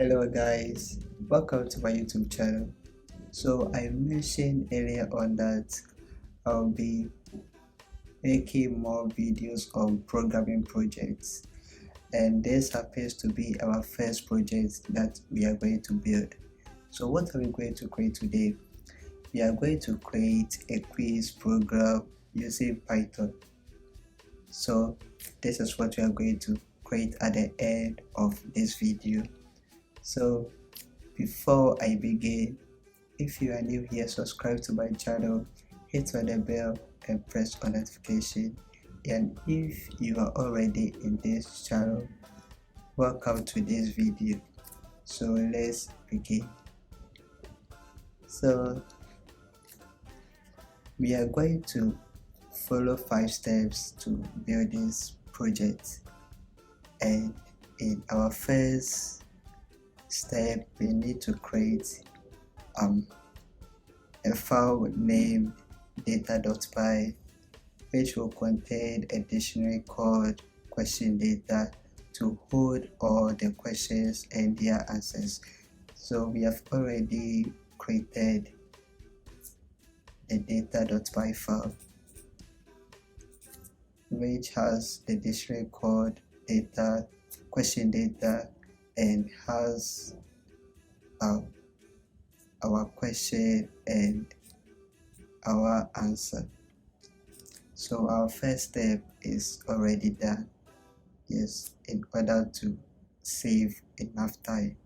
Hello guys, welcome to my YouTube channel. So I mentioned earlier on that I'll be making more videos on programming projects, and this happens to be our first project that we are going to build. So what are we going to create today? We are going to create a quiz program using Python. So this is what we are going to create at the end of this video. So before I begin, if you are new here, subscribe to my channel, hit on the bell and press on notification. And if you are already in this channel, welcome to this video. So let's begin. So we are going to follow 5 steps to build this project, and in our first step we need to create a file named data.py, which will contain a dictionary called question data to hold all the questions and their answers. So we have already created the data.py file, which has the dictionary called data, question data, and has our question and our answer. So our first step is already done, yes, in order to save enough time.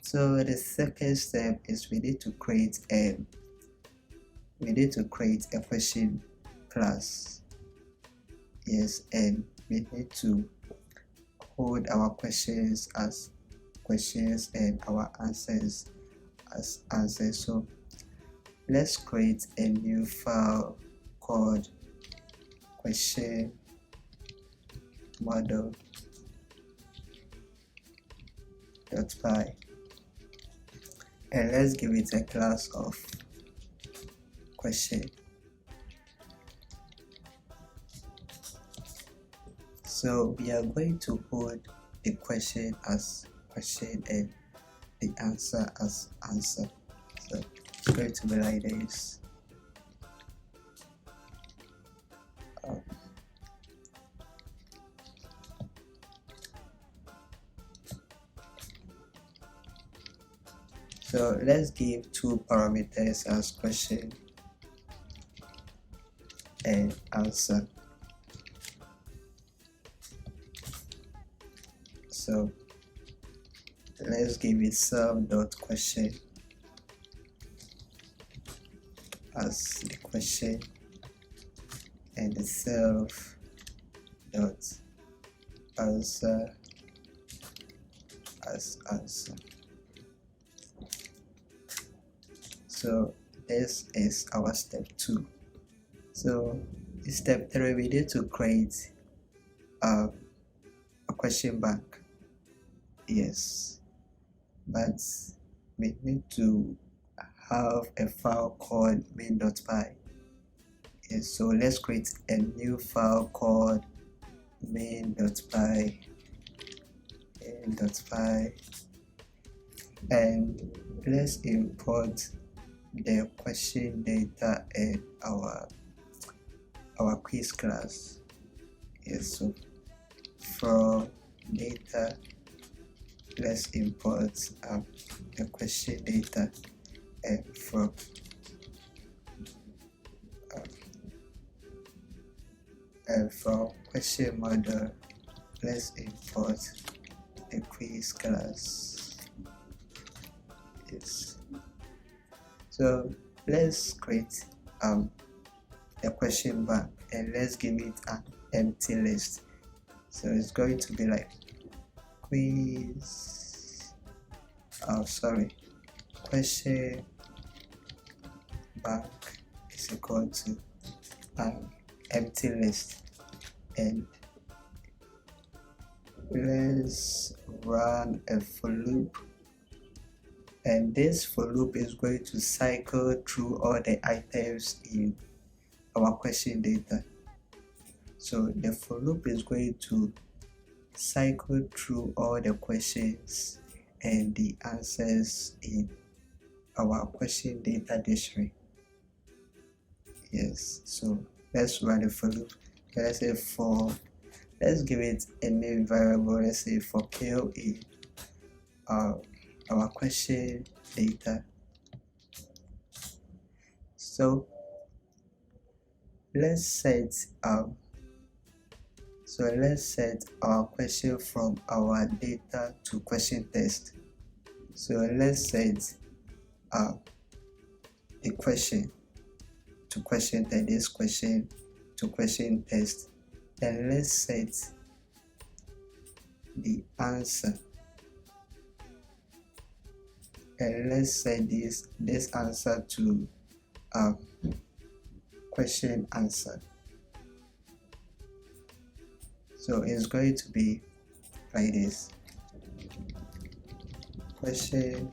So the second step is we need to create a question class, yes, and we need to hold our questions as questions and our answers as answers. So let's create a new file called question model.py, and let's give it a class of question. So we are going to hold the question as question and the answer as answer. So it's going to be like this. So let's give 2 parameters as question and answer. So let's give it sum.question as the question and the self.answer as answer. So this is our step 2. So in step 3 we need to create a question bank, yes, but we need to have a file called main.py. Yes, so let's create a new file called main.py and let's import the question data and our quiz class. Yes, so from data let's import the question data, and from question model let's import the quiz class. Yes, so let's create a question bank and let's give it an empty list. So it's going to be like question bank is equal to an empty list, and let's run a for loop, and this for loop is going to cycle through all the items in our question data. So the for loop is going to cycle through all the questions and the answers in our question data dictionary. Yes, so let's run it for loop. Let's say let's give it a name variable. Let's say for PLE, our question data. So let's set our question from our data to question text. So let's set the question to question text, this question to question text, and let's set the answer, and let's set this answer to question answer. So it's going to be like this: question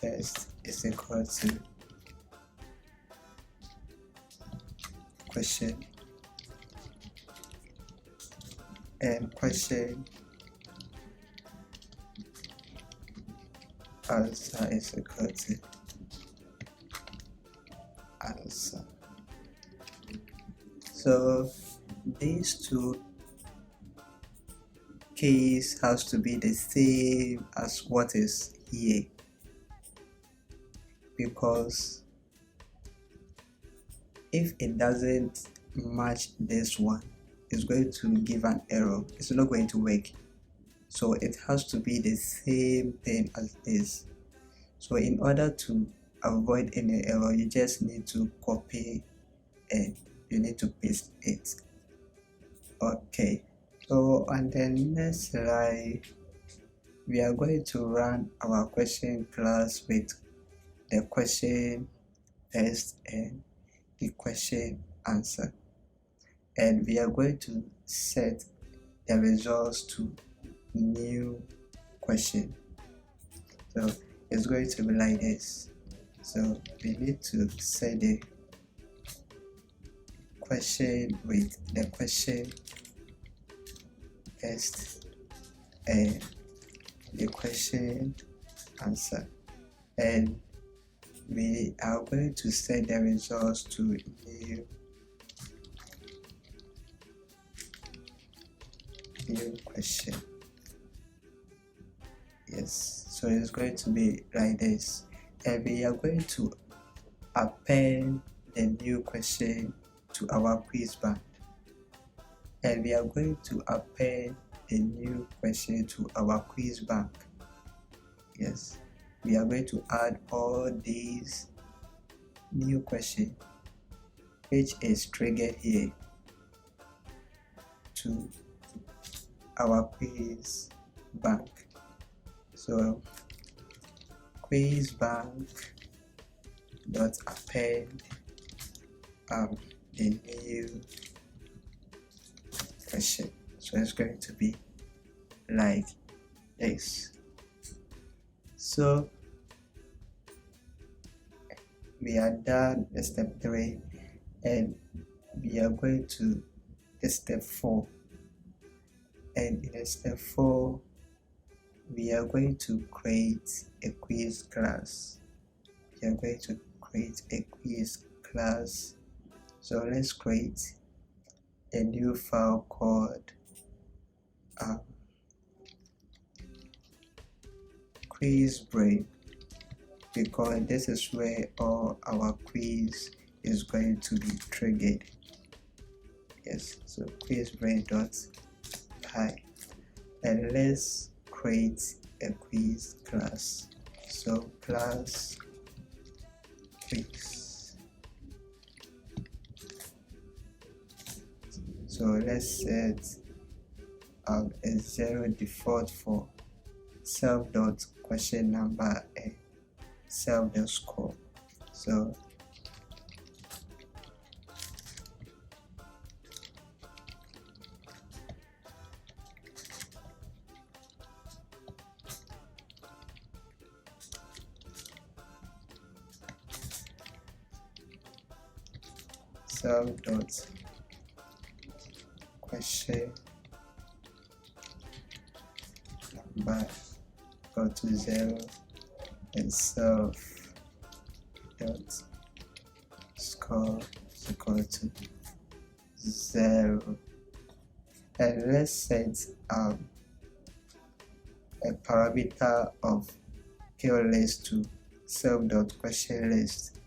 text is equal to question, and question answer is equal to answer. So these two keys has to be the same as what is here, because if it doesn't match this one, it's going to give an error. It's not going to work. So it has to be the same thing as this. So in order to avoid any error, you just need to copy and you need to paste it. Okay, so on the next slide, we are going to run our question class with the question text and the question answer, and we are going to set the results to new question. So it's going to be like this. So we need to set the question with the question text and the question answer, and we are going to set the results to new question. Yes, so it's going to be like this, and we are going to append the new question to our quiz bank, and we are going to append the new question to our quiz bank. Yes, we are going to add all these new questions which is triggered here to our quiz bank. So quiz bank dot append the new question. So it's going to be like this. So we are done with step 3, and we are going to step 4. And in step 4, we are going to create a quiz class. We are going to create a quiz class. So let's create a new file called quiz brain, because this is where all our quiz is going to be triggered. Yes, so quizbrain.py, and let's create a quiz class. So class quiz. So let's set a 0 default for self.question number and self.score. So self.question number equal to 0 and self dot score is equal to 0. And let's set a parameter of list to self dot question list.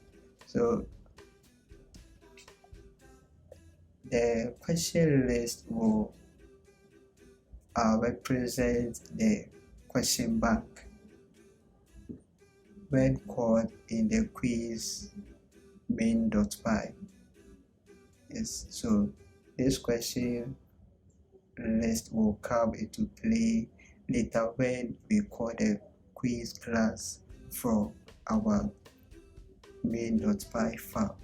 So the question list will represent the question bank when called in the quiz main.py. Yes, so this question list will come into play later when we call the quiz class from our main.py file.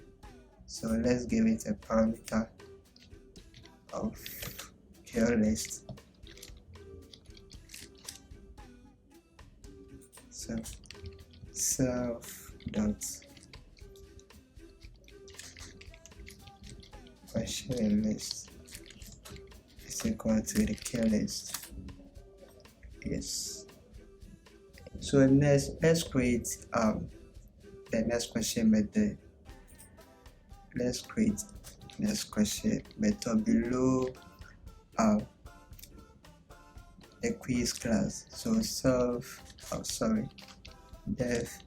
So let's give it a parameter of list. So self dot question list is equal to the list. Yes. So next, let's create the next question method. Let's create next question method below the quiz class. So def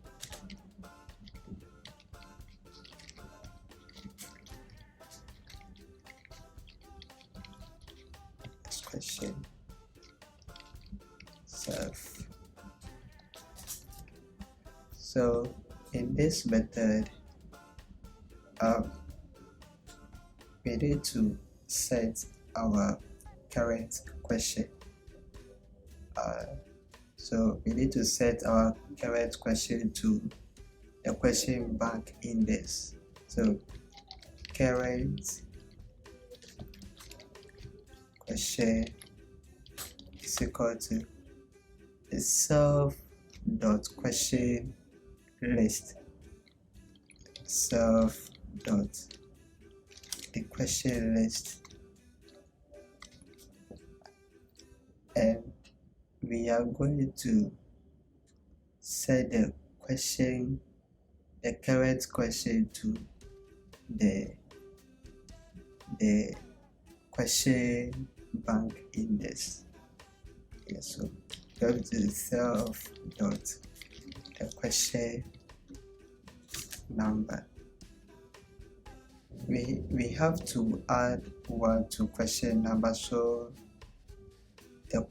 next question self. So in this method, we need to set our current question. So we need to set our current question to the question bank index. So current question is equal to the self dot question list, self dot the question list, and we are going to set the current question to the question bank index. Yes, so go to the self dot the question number. We have to add 1 to question number so that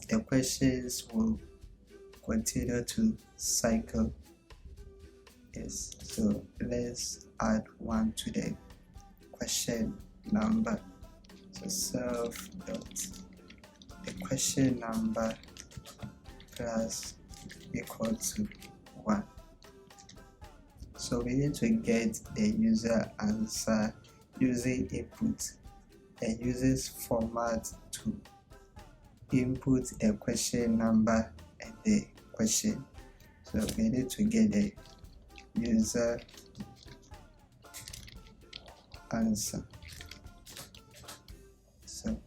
the questions will continue to cycle. Yes, so let's add 1 to the question number. So self dot the question number plus equal to 1. So we need to get the user answer using input and uses format to input the question number and the question. So we need to get the user answer. So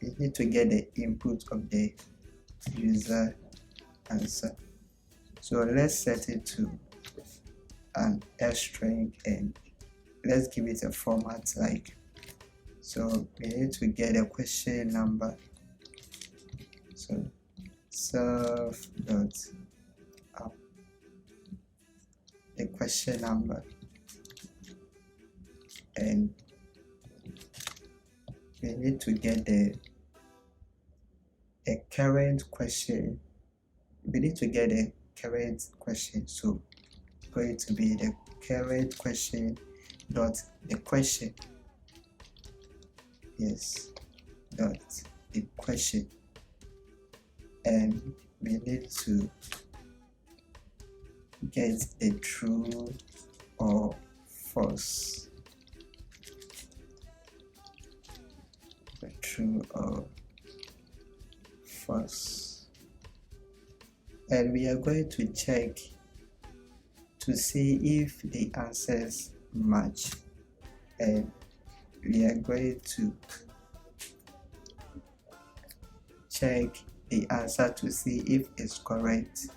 we need to get the input of the user answer. So let's set it to an string and let's give it a format like. So we need to get a question number. So self dot the question number, and we need to get the current question. We need to get a current question, so it's going to be the current question dot the question. Yes, dot the question, and we need to get the true or false. The true or false. And we are going to check to see if the answers match, and we are going to check the answer to see if it's correct.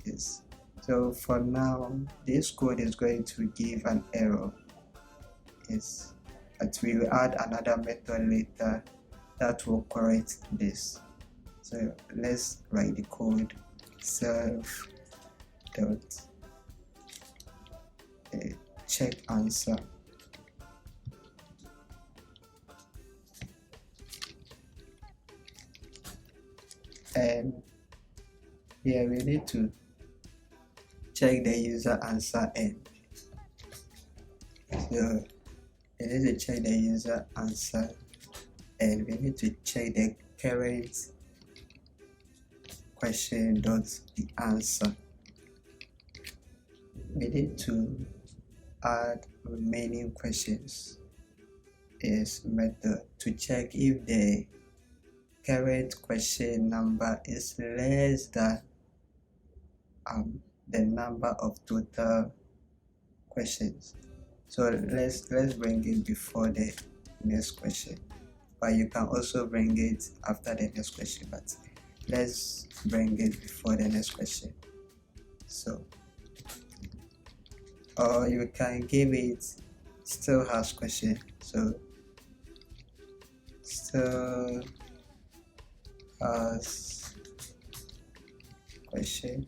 Yes. So for now, this code is going to give an error. Yes. But we will add another method later that will correct this. So let's write the code self dot check answer. And here we need to check the user answer end. So we need to check the user answer and we need to check the current question dot the answer. We need to add remaining questions is method to check if the current question number is less than the number of total questions. So let's bring it before the next question, but you can also bring it after the next question, but let's bring it before the next question. So or you can give it still has question, so still has question.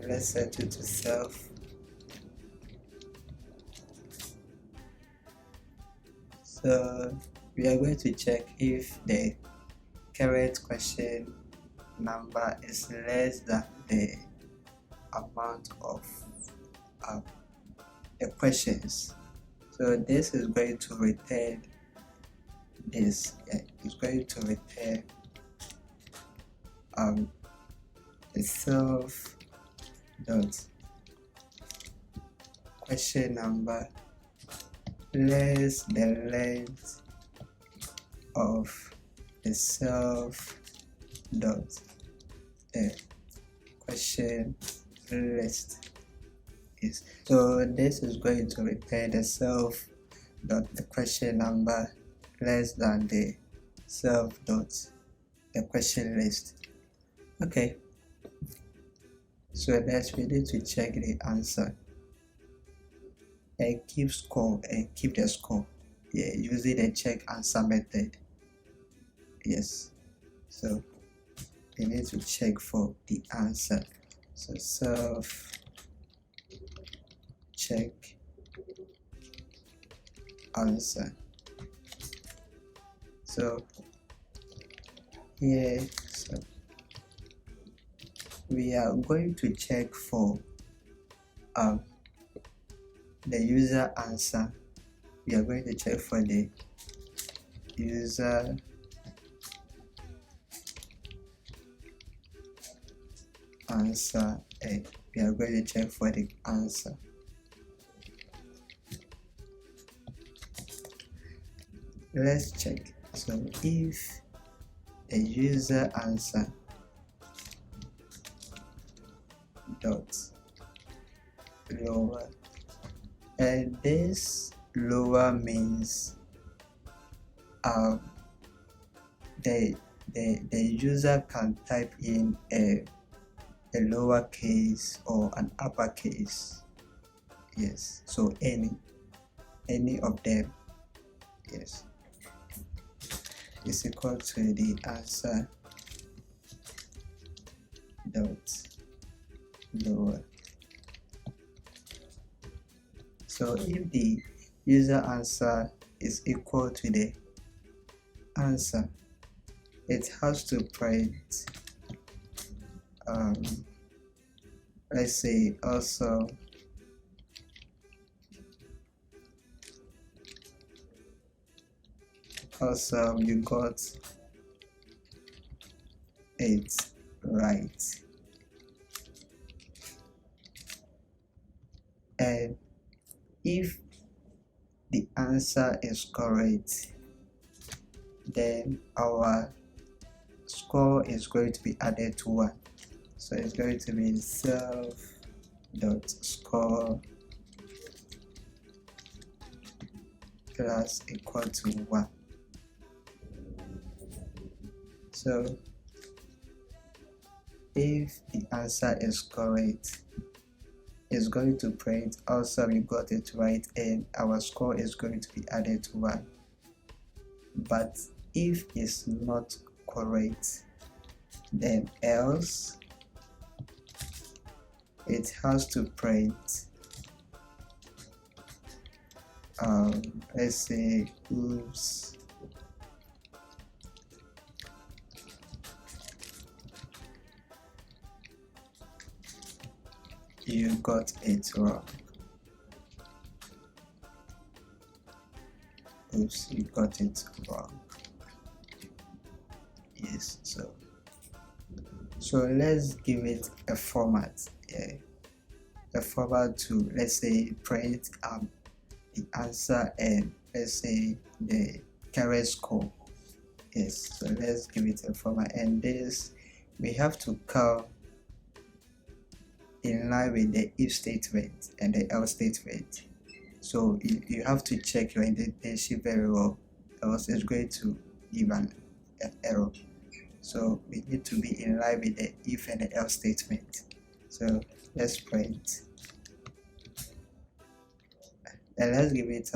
Let's set it to self. So we are going to check if the current question number is less than the amount of the questions. So this is going to return this. It's going to return the self dot question number less the length of the self dot question list. Yes. So this is going to return the self dot the question number less than the self dot the question list. Okay. So next we need to check the answer and keep score and keep the score. Yeah, using the check answer method. Yes. So we need to check for the answer. So self check answer. So here, so we are going to check for the user answer. We are going to check for the user answer and we are going to check for the answer. Let's check. So if the user answer dot lower, and this lower means the user can type in a lowercase or an uppercase. Yes, so any of them, yes, is equal to the answer dot lower. So if the user answer is equal to the answer, it has to print let's say also you got it right. And if the answer is correct, then our score is going to be added to 1. So it's going to be self dot score plus equal to 1. So if the answer is correct, it's going to print also we got it right, and our score is going to be added to 1. But if it's not correct, then else it has to print let's say oops, you got it wrong. Oops, you got it wrong. Yes, so let's give it a format. Yeah, a format to, let's say, print the answer and let's say the current score. Yes, so let's give it a format, and this we have to count in line with the if statement and the else statement. So you have to check your indentation very well, else it's going to give an error. So we need to be in line with the if and the else statement. So let's print, and let's give it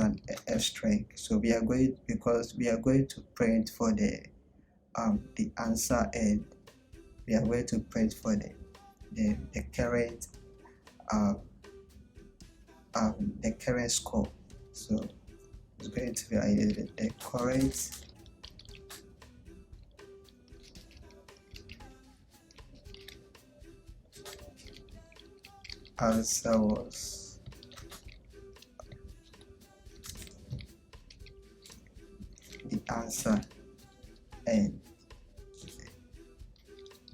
a string. So we are going, because we are going to print for the answer, and we are going to print for the current the current score. So it's going to be the current answer was the answer, and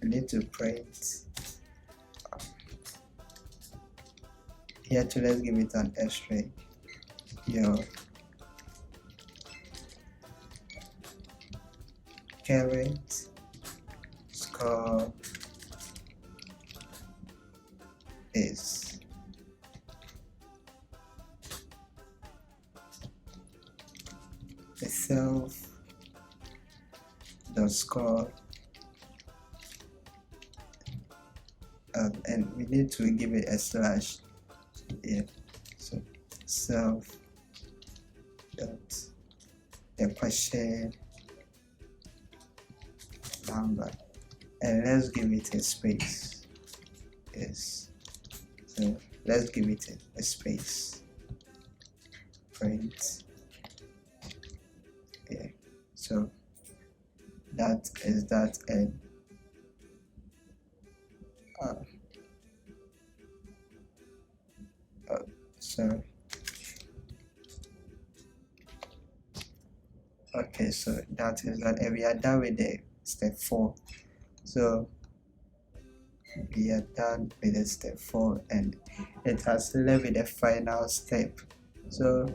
we need to print here too. Let's give it an string. Your current score is itself the score, and we need to give it a slash here. So self dot the question number, and let's give it a space. Yes, so let's give it a space. Print. Yeah, so that is that, and so okay, so that is that, and we are done with the step 4. So we are done with the step 4, and it has left with the final step. So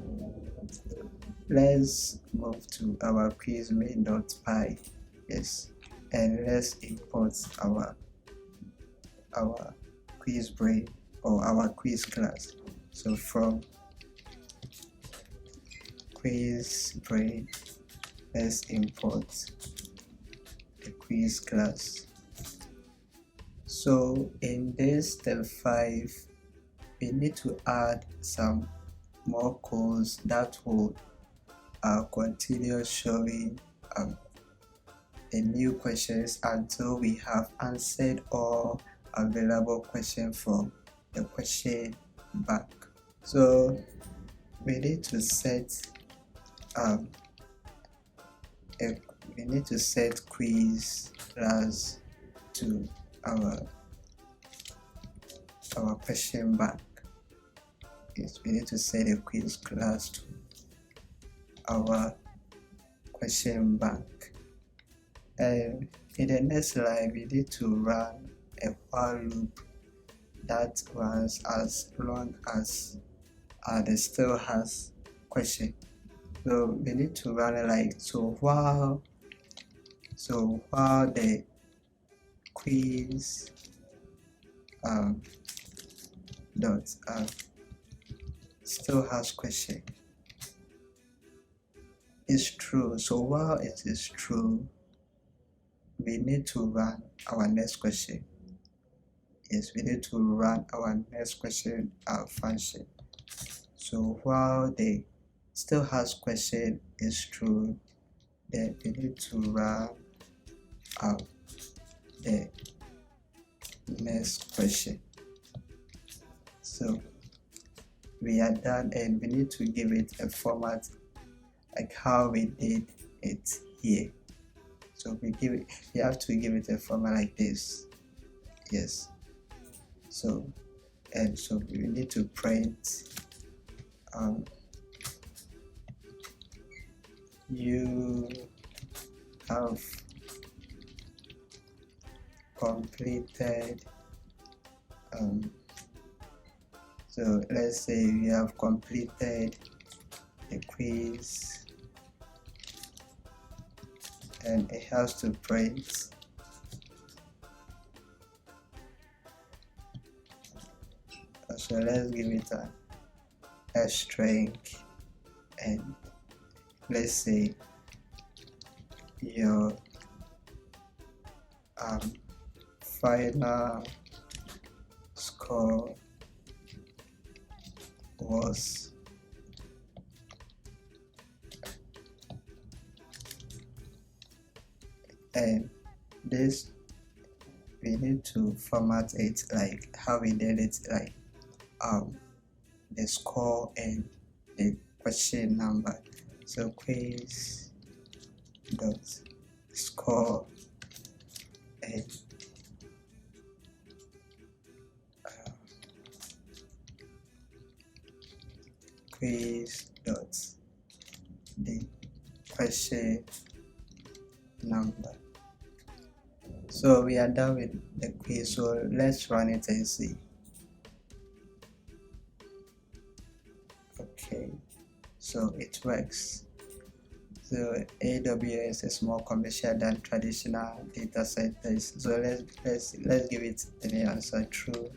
let's move to our quiz main.py. Yes, and let's import our quiz brain or our quiz class. So from quiz brain, let's import the quiz class. So in this step 5, we need to add some more codes that will continue showing the new questions until we have answered all available questions from the question bank. So we need to set quiz class to our question bank. Yes, we need to set a quiz class to our question bank, and in the next line we need to run a while loop that runs as long as the still has question. So we need to run it like while the quiz dot still has question is true. So while it is true, we need to run our next question. Yes, we need to run our next question function. So while the still has question is true, then we need to run the next question. So we are done, and we need to give it a format like how we did it here. So we have to give it a format like this. Yes. So we need to print you have completed so let's say you have completed the quiz, and it has to print so let's give it a string, and let's say your final score was and this we need to format it like how we did it, like the score and the question number. So quiz dot score and quiz dot the question number. So we are done with the quiz, so let's run it and see. Okay, so it works. So AWS is more commercial than traditional data centers. So let's give it the answer true.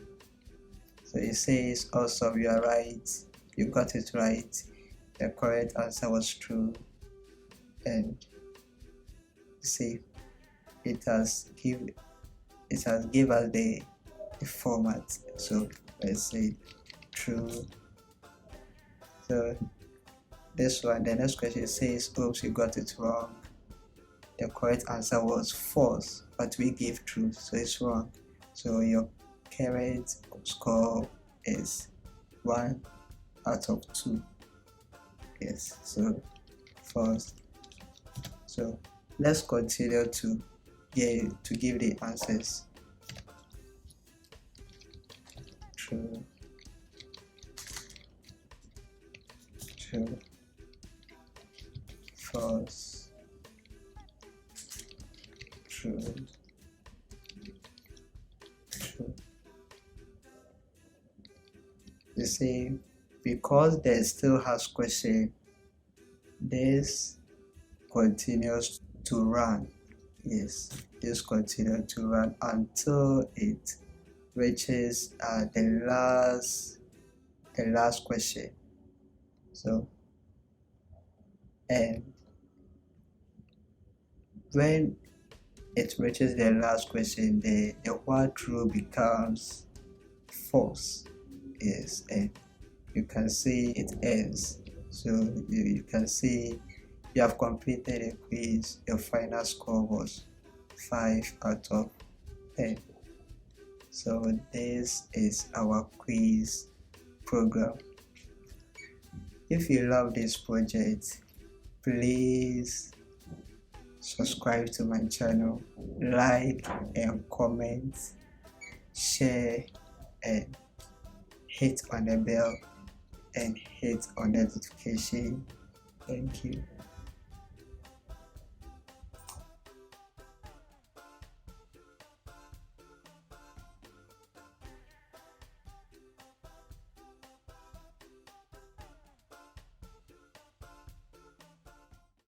So it says awesome, you are right, you got it right, the correct answer was true. And see, it has give us the format. So let's say true. So this one, the next question says oops, you got it wrong, the correct answer was false, but we gave true, so it's wrong. So your current score is 1 out of 2. Yes, so false. So let's continue to give the answers. True, true, false, true, true. You see, because there still has question, this continues to run. Yes, this continues to run until it reaches the last question. So, and when it reaches the last question, the while true becomes false. Yes, and you can see it ends. So you can see you have completed a quiz, your final score was 5 out of 10. So this is our quiz program. If you love this project, please subscribe to my channel, like and comment, share, and hit on the bell and hit on the notification. Thank you.